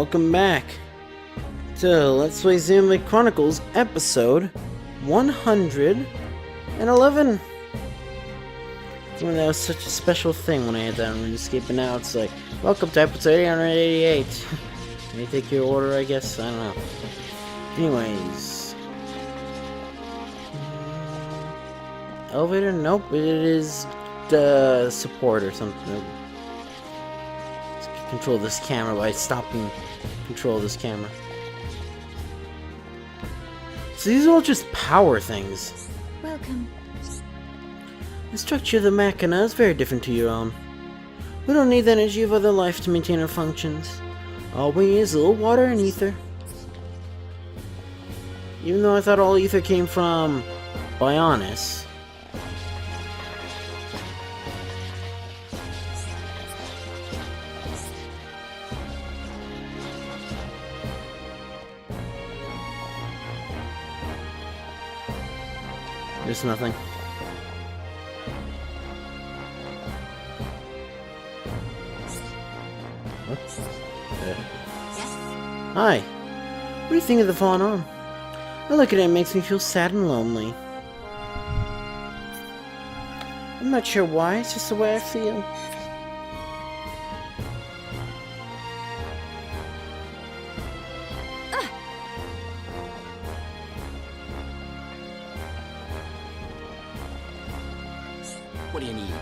welcome back to Let's Play Xenoblade Chronicles episode 111. When that was such a special thing when I had that on RuneScape, and now it's like, welcome to episode 888. Can you take your order, I guess? I don't know. Anyways. Elevator? Nope, it is the support or something. Control this camera by stopping control of this camera. So these are all just power things. Welcome. The structure of the machina is very different to your own. We don't need the energy of other life to maintain our functions. All we need is a little water and ether. Even though I thought all ether came from Bionis. There's nothing. What? Yes? Hi. What do you think of the fallen arm? I look at it and it makes me feel sad and lonely. I'm not sure why, it's just the way I feel. What do you need?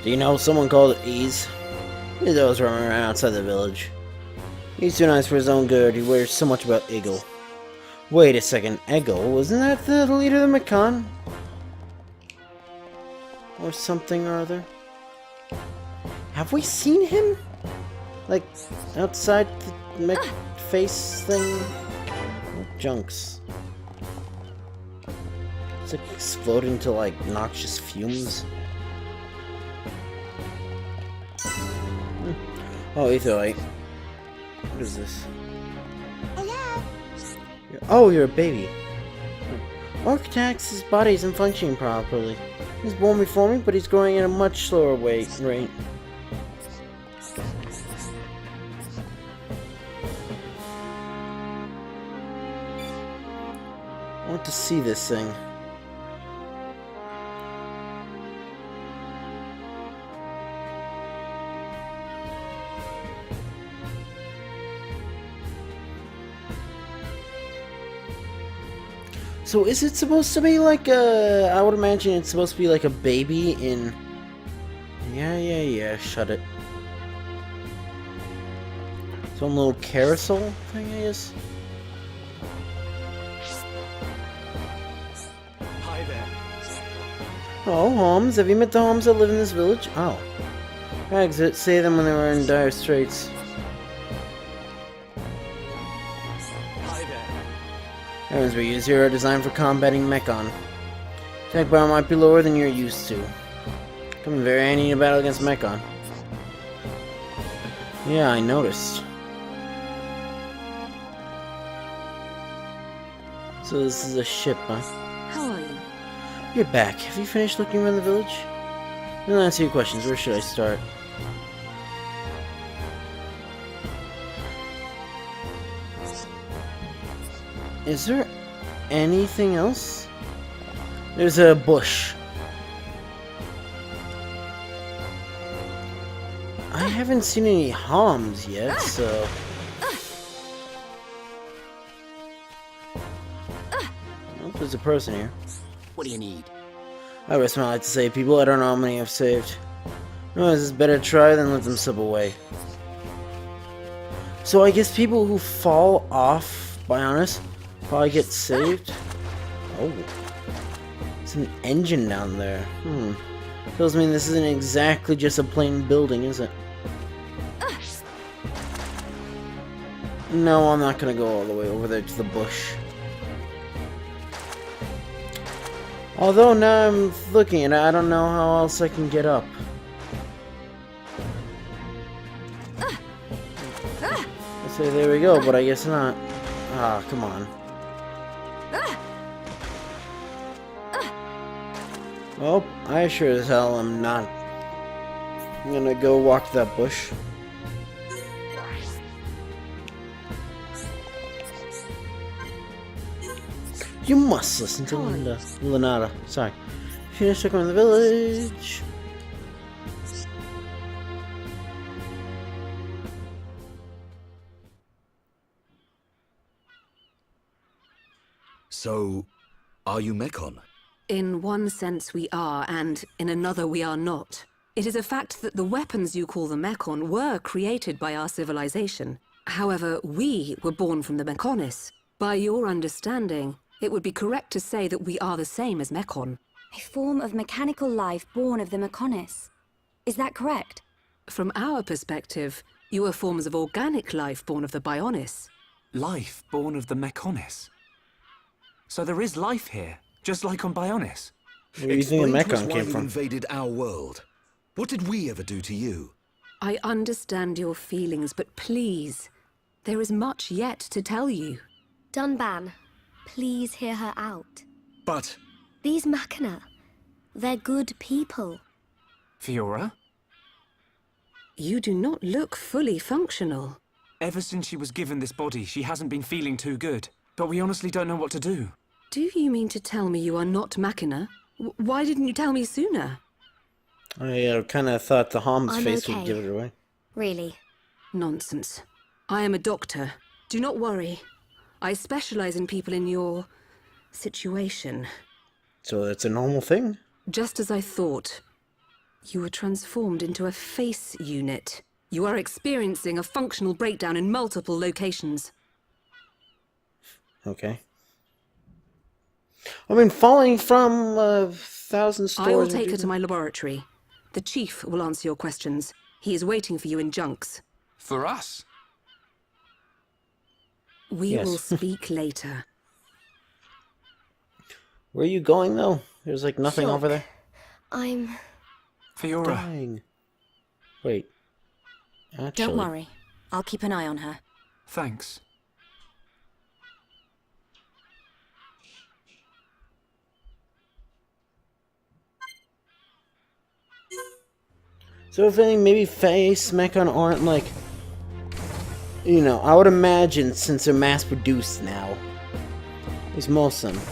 Do you know someone called Ease? He's always running around outside the village. He's too nice for his own good. He worries so much about Eagle. Wait a second, Eggle? Wasn't that the leader of the Macan? Or something or other? Have we seen him? Like, outside the mech face thing? What junks? It's like exploding to like noxious fumes. Oh, Etherite. What is this? Hello? Oh, you're a baby. Architect's body isn't functioning properly. He's born before me, but he's growing at a much slower rate. I want to see this thing. So is it supposed to be like a... I would imagine it's supposed to be like a baby in... Yeah, shut it. Some little carousel thing, I guess? Hi there. Oh, Holmes, have you met the Holmes that live in this village? Oh. Rags that say them when they were in dire straits. Weapons we use here are designed for combating Mechon. Attack power might be lower than you're used to. Come in very handy in a battle against Mechon. Yeah, I noticed. So this is a ship, huh? How are you? You're back. Have you finished looking around the village? I'll answer your questions. Where should I start? Is there anything else? There's a bush. I haven't seen any Homs yet, so... Oh, there's a person here. What do you need? I risk my life to save people. I don't know how many I've saved. No, this is better try than let them slip away. So I guess people who fall off, Bionis, probably get saved. Oh. It's an engine down there. Tells me this isn't exactly just a plain building, is it? No, I'm not gonna go all the way over there to the bush. Although now I'm looking at it, I don't know how else I can get up. I say there we go, but I guess not. Ah, come on. Well, I sure as hell am not. I'm gonna go walk that bush. You must listen to Lenata. Sorry. She's stuck around the village. So, are you Mekon? In one sense we are, and in another we are not. It is a fact that the weapons you call the Mekon were created by our civilization. However, we were born from the Mekonis. By your understanding, it would be correct to say that we are the same as Mekon. A form of mechanical life born of the Mekonis. Is that correct? From our perspective, you are forms of organic life born of the Bionis. Life born of the Mekonis. So there is life here, just like on Bionis. Where do you think the Explain to us Mekon why came you from? invaded our world. What did we ever do to you? I understand your feelings, but please, there is much yet to tell you. Dunban, please hear her out. But These Machina, they're good people. Fiora? You do not look fully functional. Ever since she was given this body, she hasn't been feeling too good. But we honestly don't know what to do. Do you mean to tell me you are not Machina? Why didn't you tell me sooner? I kind of thought the Hom's I'm face okay. would give it away. Really. Nonsense. I am a doctor. Do not worry. I specialize in people in your situation. So it's a normal thing? Just as I thought. You were transformed into a face unit. You are experiencing a functional breakdown in multiple locations. Okay. I mean, falling from 1,000 stories... I will take her to my laboratory. The chief will answer your questions. He is waiting for you in Junks. For us? We Yes. will speak later. Where are you going, though? There's, like, nothing Shock. over there. I'm... Fiora, Dying. Wait. Actually... Don't worry. I'll keep an eye on her. thanks. So if any, maybe face Mechon aren't, like... You know, I would imagine, since they're mass-produced now, at least most of them,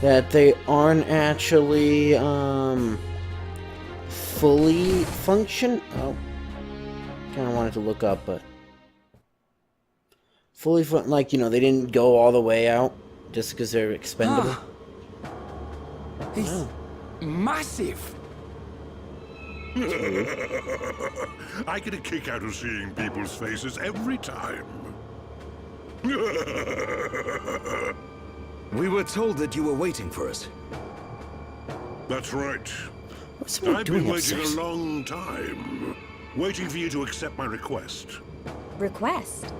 that they aren't actually, fully function... Oh. Kinda wanted to look up, but... Fully like, you know, they didn't go all the way out, just because they're expendable. He's Oh. massive. I get a kick out of seeing people's faces every time. we were told that you were waiting for us. That's right. What's someone I've doing been waiting upstairs? a long time. Waiting for you to accept my request. Request?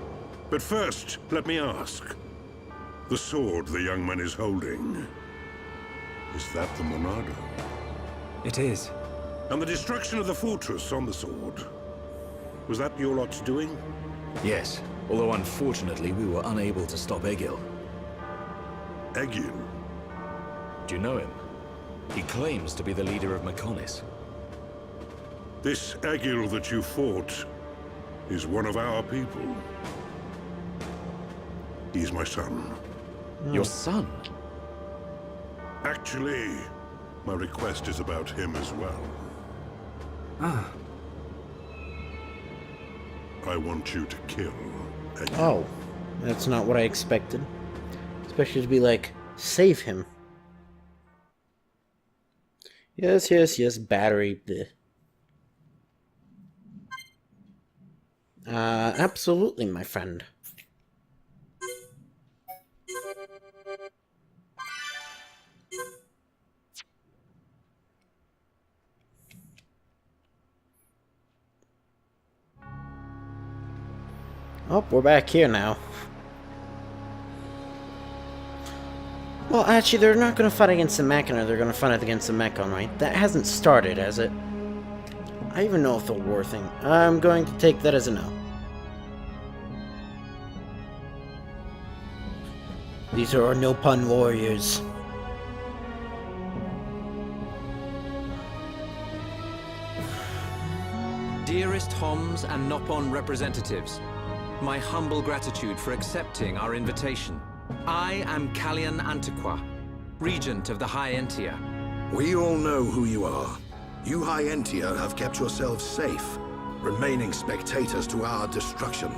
But first, let me ask. The sword the young man is holding. Is that the Monado? It is. And the destruction of the fortress on the sword. Was that your lot's doing? Yes, although unfortunately we were unable to stop Egil. Egil? Do you know him? He claims to be the leader of Mekonis. This Egil that you fought is one of our people. He's my son. Your son? Actually, my request is about him as well. Ah, I want you to kill Egil. Oh, that's not what I expected. Especially to be like, save him. Yes, yes, yes, battery. Bleh. Absolutely, my friend. Oh, we're back here now. Well, actually, they're not going to fight against the Mechana, they're going to fight against the Mechon, right? That hasn't started, has it? I even know if they'll war thing. I'm going to take that as a no. These are our no-pun warriors. Dearest Homs and Nopon representatives, my humble gratitude for accepting our invitation. I am Kallian Antiqua, Regent of the High Entia. We all know who you are. You High Entia have kept yourselves safe, remaining spectators to our destruction.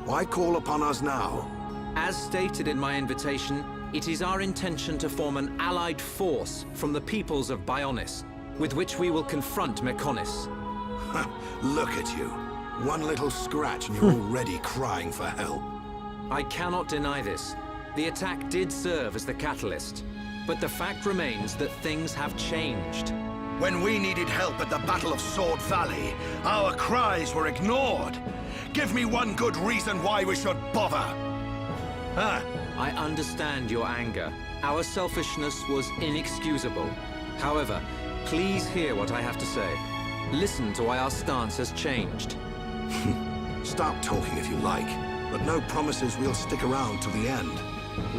Why call upon us now? As stated in my invitation, it is our intention to form an allied force from the peoples of Bionis, with which we will confront Mechonis. Look at you. One little scratch and you're already crying for help. I cannot deny this. The attack did serve as the catalyst, but the fact remains that things have changed. When we needed help at the Battle of Sword Valley, our cries were ignored. Give me one good reason why we should bother. I understand your anger. Our selfishness was inexcusable. However, please hear what I have to say. Listen to why our stance has changed. Stop talking if you like, but no promises we'll stick around to the end.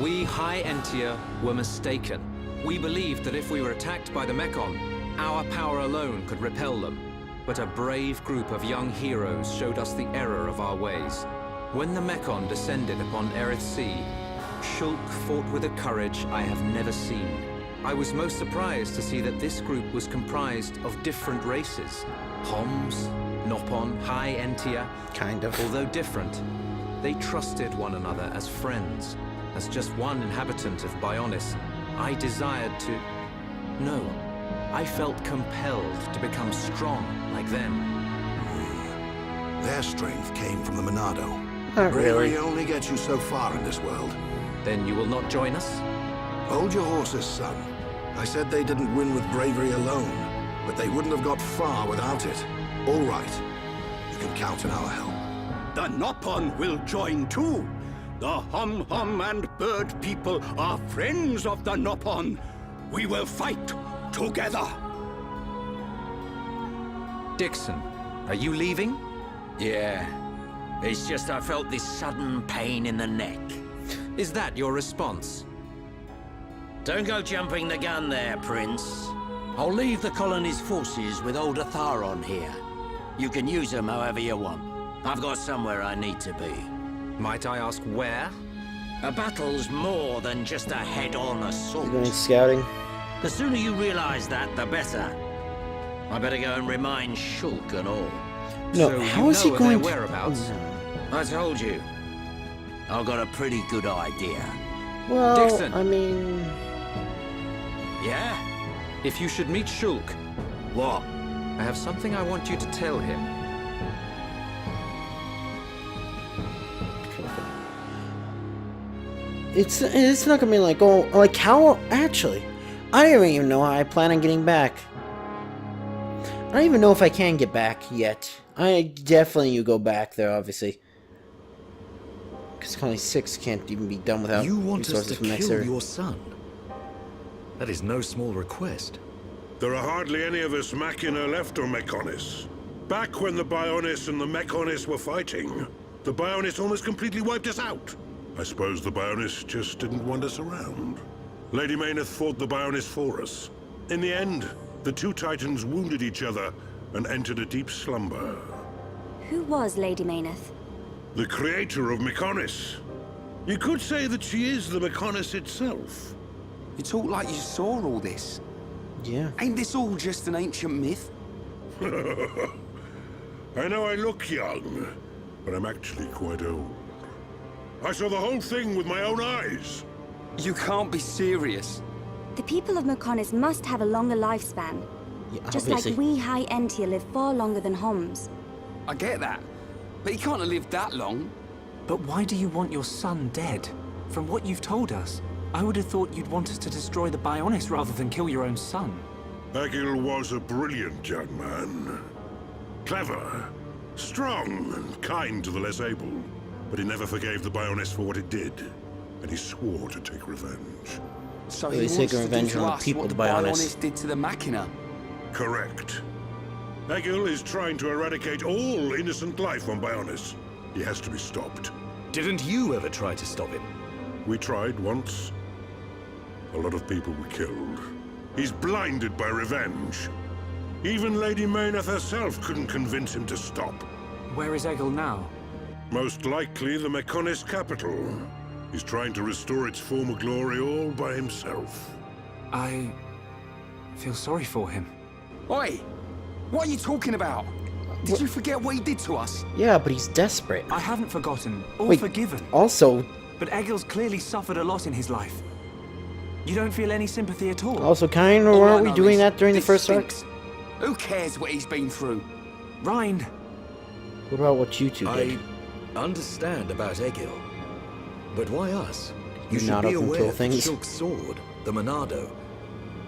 We High Entia were mistaken. We believed that if we were attacked by the Mechon, our power alone could repel them. But a brave group of young heroes showed us the error of our ways. When the Mechon descended upon Aerith Sea, Shulk fought with a courage I have never seen. I was most surprised to see that this group was comprised of different races. Homs, Nopon, High Entia. Kind of. Although different, they trusted one another as friends. As just one inhabitant of Bionis, I desired to... No, I felt compelled to become strong like them. Their strength came from the Monado. Not Bravery really. only gets you so far in this world. Then you will not join us? Hold your horses, son. I said they didn't win with bravery alone, but they wouldn't have got far without it. All right. You can count on our help. The Nopon will join too. The Hum-Hum and Bird people are friends of the Nopon. We will fight together. Dixon, are you leaving? Yeah. It's just I felt this sudden pain in the neck. Is that your response? Don't go jumping the gun there, Prince. I'll leave the colony's forces with old Atharon here. You can use them however you want. I've got somewhere I need to be. Might I ask where? A battle's more than just a head-on assault. You going scouting? The sooner you realize that, the better. I better go and remind Shulk and all. No, So how you is he know of going their to... whereabouts? I told you. I've got a pretty good idea. Well, Dixon. I mean... Yeah? If you should meet Shulk, What? I have something I want you to tell him. It's not gonna be like, oh, like how, actually, I don't even know how I plan on getting back. I don't even know if I can get back yet. I definitely you go back there, obviously. Because Colony 6 can't even be done without You want us resources to from next kill area. your son? That is no small request. There are hardly any of us Machina left on Mechonis. Back when the Bionis and the Mechonis were fighting, the Bionis almost completely wiped us out. I suppose the Bionis just didn't want us around. Lady Mayneth fought the Bionis for us. In the end, the two Titans wounded each other and entered a deep slumber. Who was Lady Mayneth? The creator of Mechonis. You could say that she is the Mechonis itself. You talk like you saw all this. Yeah. Ain't this all just an ancient myth? I know I look young, but I'm actually quite old. I saw the whole thing with my own eyes. You can't be serious. The people of Mechonis must have a longer lifespan. Yeah, Just obviously. like we High Entia live far longer than Homs. I get that. But he can't have lived that long. But why do you want your son dead? From what you've told us, I would have thought you'd want us to destroy the Bionis rather than kill your own son. Egil was a brilliant young man. Clever, strong, and kind to the less able. But he never forgave the Bionis for what it did. And he swore to take revenge. So He's he wants taking to do revenge to on the us people what of the the Bionis. Bionis did to the Machina. Correct. Egil is trying to eradicate all innocent life on Bionis. He has to be stopped. Didn't you ever try to stop him? We tried once. A lot of people were killed. He's blinded by revenge. Even Lady Mayneth herself couldn't convince him to stop. Where is Egil now? Most likely the Mechonis capital. He's trying to restore its former glory all by himself. I feel sorry for him. Oi! What are you talking about? Did you forget what he did to us? Yeah, but he's desperate. I haven't forgotten or Wait, forgiven. Also, But Egil's clearly suffered a lot in his life. You don't feel any sympathy at all? kind of All I weren't we know doing is that during the this first arc? stinks. Who cares what he's been through? Ryan! What about what you two did? I understand about Egil, but why us? You should Monado be can aware kill that things. Shulk's sword, the Monado,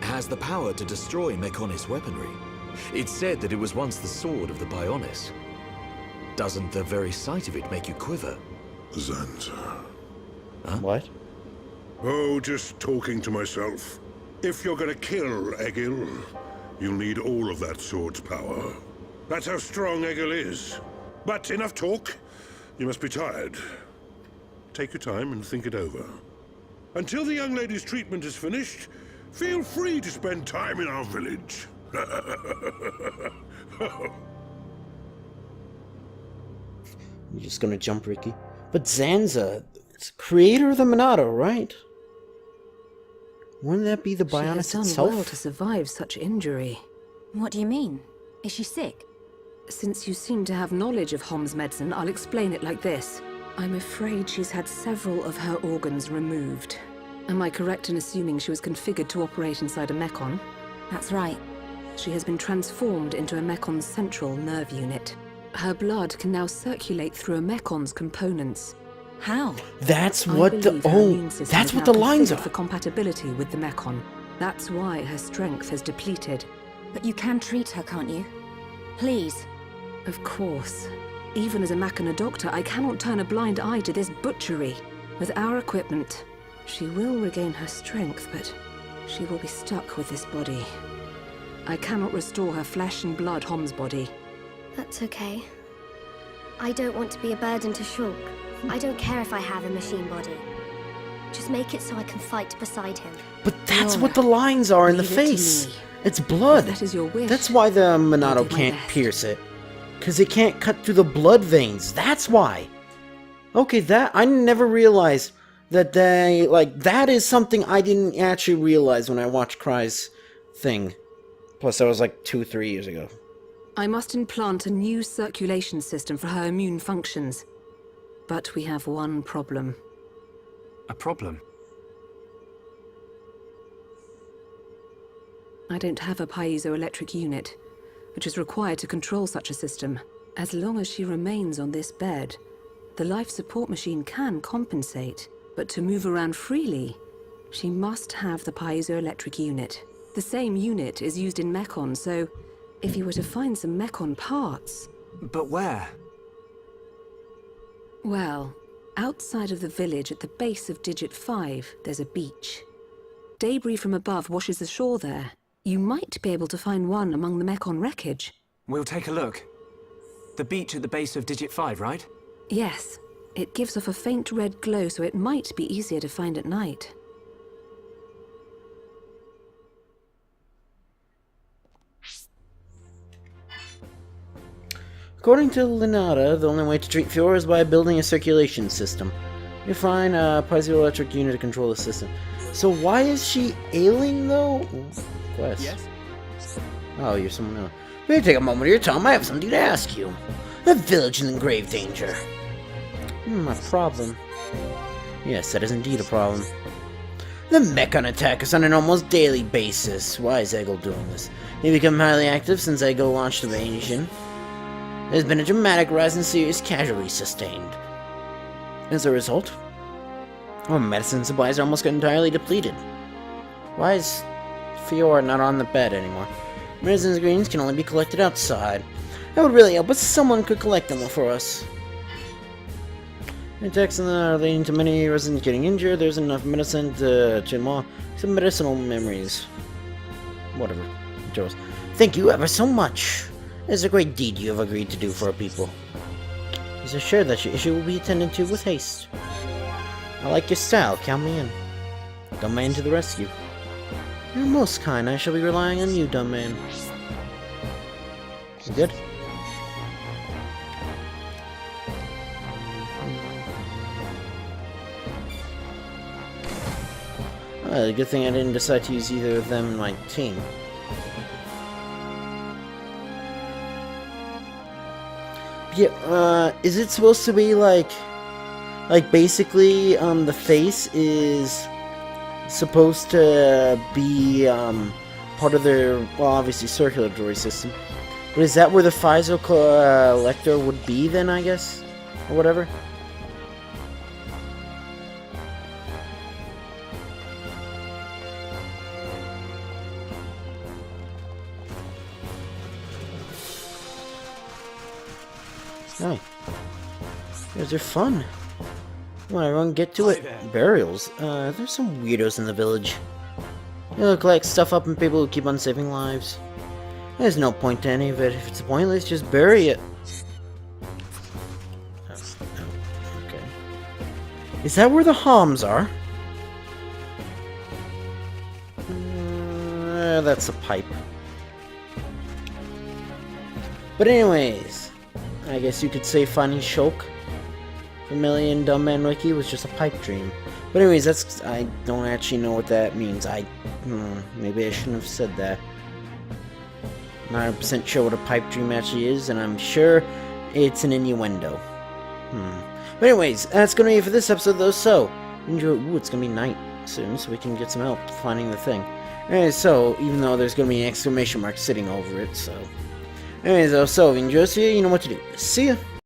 has the power to destroy Mechonis weaponry. It's said that it was once the sword of the Bionis. Doesn't the very sight of it make you quiver? Zanza. Huh? What? Oh, just talking to myself. If you're gonna kill Egil, you'll need all of that sword's power. That's how strong Egil is. But enough talk. You must be tired. Take your time and think it over. Until the young lady's treatment is finished, feel free to spend time in our village. You're just gonna jump, Ricky. But Zanza, it's creator of the Monado, right? Wouldn't that be the She has Bionis done itself? well to survive such injury. What do you mean? Is she sick? Since you seem to have knowledge of Hom's medicine, I'll explain it like this. I'm afraid she's had several of her organs removed. Am I correct in assuming she was configured to operate inside a Mechon? That's right. She has been transformed into a Mekon's central nerve unit. Her blood can now circulate through a Mekon's components. How? That's I what the believe her immune system that's is what now the lines configured are. for compatibility with the Mekon. That's why her strength has depleted. But you can treat her, can't you? Please. Of course. Even as a Machina doctor, I cannot turn a blind eye to this butchery. With our equipment, she will regain her strength, but she will be stuck with this body. I cannot restore her flesh and blood Hom's body. That's okay. I don't want to be a burden to Shulk. I don't care if I have a machine body. Just make it so I can fight beside him. But that's Nora, what the lines are in the leave it to face. me. It's blood. If that is your wish, That's why the I'll Monado do my can't best. pierce it. Because it can't cut through the blood veins. That's why. Okay, that I never realized that they that is something I didn't actually realize when I watched Cry's thing. Plus, that was like 2-3 years ago. I must implant a new circulation system for her immune functions. But we have one problem. A problem? I don't have a piezoelectric unit, which is required to control such a system. As long as she remains on this bed, the life support machine can compensate, but to move around freely, she must have the piezoelectric unit. The same unit is used in Mechon, so if you were to find some Mechon parts... But where? Well, outside of the village at the base of Digit 5, there's a beach. Debris from above washes ashore there. You might be able to find one among the Mechon wreckage. We'll take a look. The beach at the base of Digit 5, right? Yes. It gives off a faint red glow, so it might be easier to find at night. According to Linata, the only way to treat Fiora is by building a circulation system. You find a piezoelectric unit to control the system. So why is she ailing, though? Quest. Yes? Oh, you're someone else. May I take a moment of your time? I have something to ask you. The village is in grave danger. A problem. Yes, that is indeed a problem. The Mechon attack us on an almost daily basis. Why is Egil doing this? They become highly active since Egil launched the invasion. There's been a dramatic rise in serious casualties sustained. As a result, our medicine supplies are almost entirely depleted. Why is Fiora not on the bed anymore? Medicine greens can only be collected outside. That would really help, but someone could collect them for us. Attacks are leading to many residents getting injured. There's enough medicine to them some medicinal memories. Whatever. Thank you ever so much. It's a great deed you have agreed to do for our people. Please assure that your issue will be attended to with haste. I like your style. Count me in. Dumb man to the rescue. You're most kind. I shall be relying on you, dumb man. You good? Good thing I didn't decide to use either of them in my team. Yeah, is it supposed to be like basically, the face is supposed to be, part of their, well, obviously circulatory system. But is that where the Pfizer collector would be then, I guess? Or whatever? Hi. Those are fun. Come on, everyone, get to it. Burials. There's some weirdos in the village. They look like stuff-up and people who keep on saving lives. There's no point to any of it. If it's pointless, just bury it. Okay. Is that where the Homs are? That's a pipe. But anyways, I guess you could say finding Shulk from Million Dumb Man Wiki was just a pipe dream. But anyways, that's, I don't actually know what that means. Maybe I shouldn't have said that. Not 100% sure what a pipe dream actually is, and I'm sure it's an innuendo. But anyways, that's gonna be it for this episode though, so enjoy. Ooh, it's gonna be night soon, so we can get some help finding the thing. Anyways, so even though there's gonna be an exclamation mark sitting over it, so anyways though, so if you enjoyed this video, you know what to do. See ya!